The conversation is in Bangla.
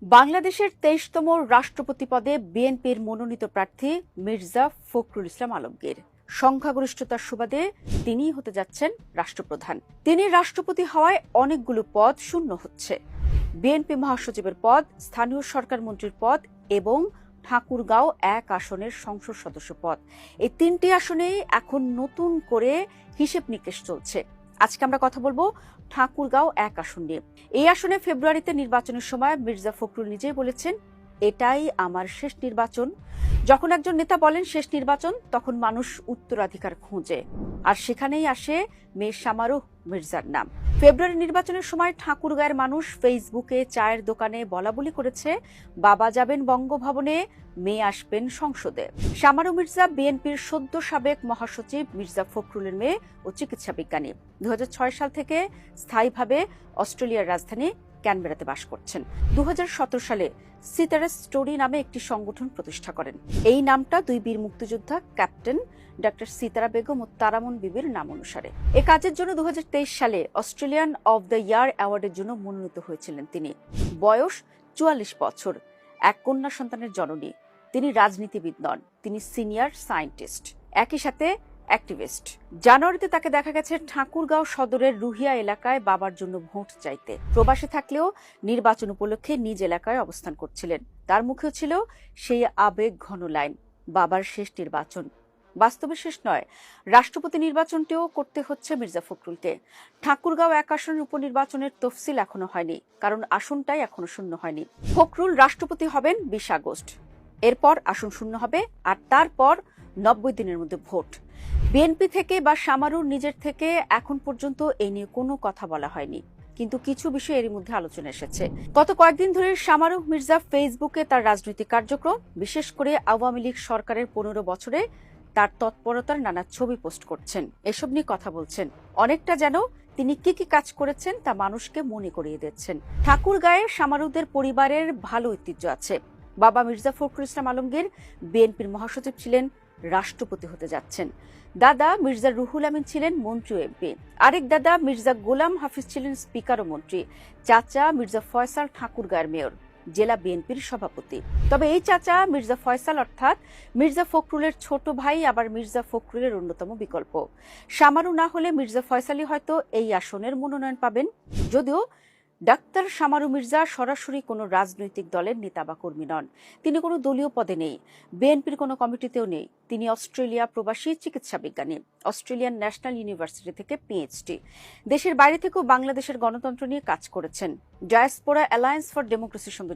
বাংলাদেশের ২৩তম রাষ্ট্রপতি পদে বিএনপির মনোনীত প্রার্থী মির্জা ফখরুল ইসলাম আলমগীর। সংখ্যাগরিষ্ঠতার সুবাদে তিনিই হতে যাচ্ছেন রাষ্ট্রপ্রধান। তিনি রাষ্ট্রপতি হওয়ায় অনেকগুলো পদ শূন্য হচ্ছে। বিএনপি মহাসচিবের পদ, স্থানীয় সরকার মন্ত্রীর পদ এবং ঠাকুরগাঁও ১ আসনের সংসদ সদস্য পদ, এই ৩টি আসনেই এখন নতুন করে হিসেব নিকেশ চলছে। আজকে আমরা কথা বলবো ঠাকুরগাঁও ১ আসন নিয়ে। এই আসনে ফেব্রুয়ারিতে নির্বাচনের সময় মির্জা ফখরুল নিজেই বলেছেন, এটাই আমার শেষ নির্বাচন। যখন একজন নেতা বলেন শেষ নির্বাচন, তখন মানুষ উত্তরাধিকার খোঁজে, আর সেখানেই আসে মেয়ে শামারুহ মির্জার নাম। ফেব্রুয়ারি নির্বাচনের সময় ঠাকুরগাঁয়ের মানুষ ফেসবুকে, চায়ের দোকানে বলাবলি করেছে, বাবা যাবেন বঙ্গভবনে, মেয়ে আসবেন সংসদে। শামারুহ মির্জা বিএনপির সদ্য সাবেক মহাসচিব মির্জা ফখরুলের মেয়ে ও চিকিৎসা বিজ্ঞানী। ২০০৬ সাল থেকে স্থায়ীভাবে অস্ট্রেলিয়ার রাজধানী ক্যানবেরাতে বাস করছেন। ২০১৭ সালে সিতারা স্টোরি নামে একটি সংগঠন প্রতিষ্ঠা করেন। এই নামটা দুই বীর মুক্তিযোদ্ধা ক্যাপ্টেন ডক্টর সিতারা বেগম ও তারামন বিবির নাম অনুসারে। এ কাজের জন্য ২০২৩ সালে অস্ট্রেলিয়ান অব দ্য ইয়ার অ্যাওয়ার্ডের জন্য মনোনীত হয়েছিলেন তিনি। বয়স ৪৪ বছর, এক কন্যা সন্তানের জননী। তিনি রাজনীতিবিদ নন, তিনি সিনিয়র সায়েন্টিস্ট, একই সাথে অ্যাক্টিভিস্ট। জানুয়ারিতে তাকে দেখা গেছে ঠাকুরগাঁও সদরের রুহিয়া এলাকায় বাবার জন্য ভোট চাইতে। প্রবাসে থাকলেও নির্বাচন উপলক্ষে নিজ এলাকায় অবস্থান করছিলেন। তার মুখেও ছিল সেই আবেগ ঘন লাইন, বাবার শেষ নির্বাচন। বাস্তবে শেষ নয়, রাষ্ট্রপতি নির্বাচনটিও করতে হচ্ছে মির্জা ফখরুলকে। ঠাকুরগাঁও ১ আসনের উপনির্বাচনের তফসিল এখনো হয়নি, কারণ আসনটাই এখনো শূন্য হয়নি। ফখরুল রাষ্ট্রপতি হবেন ২০ আগস্ট। এরপর আসন শূন্য হবে, আর তারপর ৯০ দিনের মধ্যে ভোট। বিএনপি থেকে বা শামারুর নিজের থেকে এখন পর্যন্ত এই নিয়ে কোনো কথা বলা হয়নি, কিন্তু কিছু বিষয় এরই মধ্যে আলোচনা এসেছে। গত কয়েকদিন ধরে শামারুহ মির্জা ফেসবুকে তার রাজনৈতিক কার্যক্রম, বিশেষ করে আওয়ামী লীগ সরকারের ১৫ বছরে তার তৎপরতার নানা ছবি পোস্ট করছেন, এসব নিয়ে কথা বলছেন। অনেকটা যেন তিনি কি কি কাজ করেছেন তা মানুষকে মনে করিয়ে দিচ্ছেন। ঠাকুরগাঁয়ে শামারুহদের পরিবারের ভালো ঐতিহ্য আছে। বাবা মির্জা ফখরুল ইসলাম আলমগীর বিএনপির মহাসচিব ছিলেন, রাষ্ট্রপতি হতে যাচ্ছেন। দাদা মির্জা রুহুল আমিন ছিলেন মন্ত্রী ও এমপি। আরেক দাদা মির্জা গোলাম হাফিজ ছিলেন স্পিকার ও মন্ত্রী। চাচা মির্জা ফয়সাল ঠাকুরগাঁয়ের মেয়র, জেলা বিএনপির সভাপতি। তবে এই চাচা মির্জা ফয়সাল অর্থাৎ মির্জা ফখরুলের ছোট ভাই, আবার মির্জা ফখরুলের অন্যতম বিকল্প। শামারু না হলে মির্জা ফয়সালই হয়তো এই আসনের মনোনয়ন পাবেন। যদিও ডাক্তার শামারু মির্জা সরাসরি কোনো রাজনৈতিক দলের নেতা বা কর্মী নন। তিনি কোনো দলীয় পদে নেই, বিএনপির কোনো কমিটিতেও নেই। তিনি অস্ট্রেলিয়া প্রবাসী চিকিৎসা বিজ্ঞানী, অস্ট্রেলিয়ান ন্যাশনাল ইউনিভার্সিটি থেকে পিএইচডি। দেশের বাইরে থেকেও বাংলাদেশের গণতন্ত্র নিয়ে কাজ করেছেন। ডায়াসপোরা অ্যালায়েন্স ফর ডেমোক্রেসির সঙ্গে